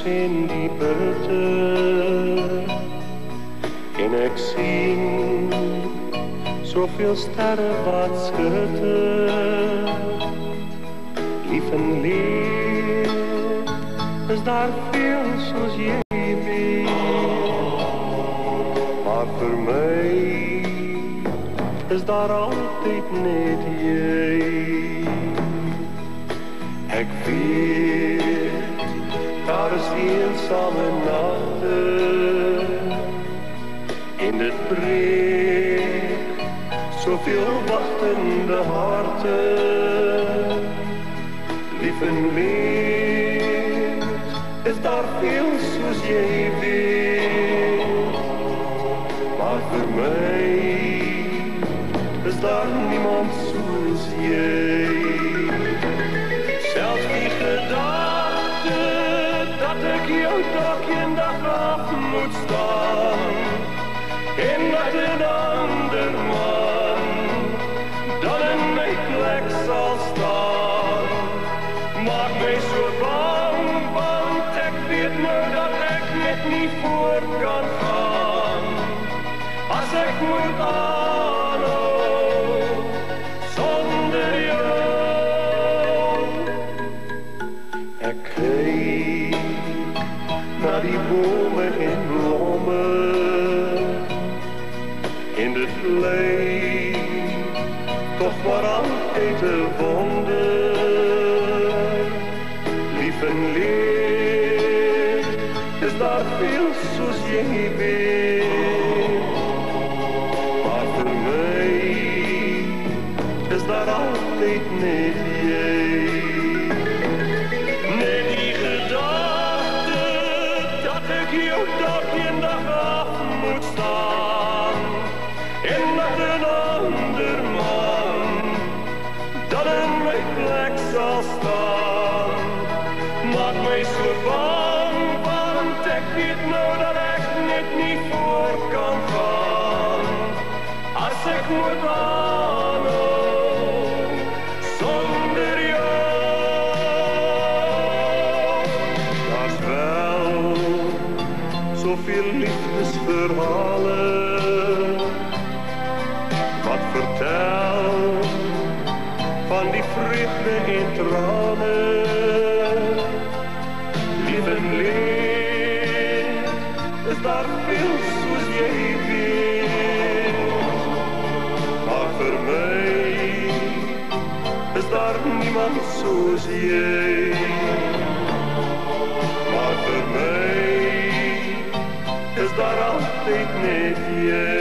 in die bulte en ek sien soveel sterre wat skitter. Lief en leer is daar veel soos jy weet, maar vir my is daar altyd net jy. Ek weet, daar is eensame nagte en dit breek soveel wachtende harte. Lief en leed is daar veel soos jy weet, maar vir my is daar niemand soos jy. Selfs die gedagte dat ek jou dalk eendag af moet staan en dat 'n ander man dan in my plek sal staan, maak my so bang, want ek weet nou dat ek net nie voort kan gaan as ek moet aanhou sonder jou. Ek kyk na die bome en blomme en dit lyk toch maar altyd 'n wonder. Lief en leed is daar veel soos jy weet, maar vir my is daar altyd net jy. Net die gedagte dat ek jou dalk eendag af moet staan en dat 'n ander man dan in my plek sal staan, maak my so bang, want ek weet nou dat ek net nie voort kan gaan as ek moet aanhou sonder jou. Daar's wel soveel liefdesverhale wat vertel van die vreugde en trane. Lief en leed is daar veel soos jy weet, maar vir my is daar niemand soos jy. Maar vir my is daar altyd net jy.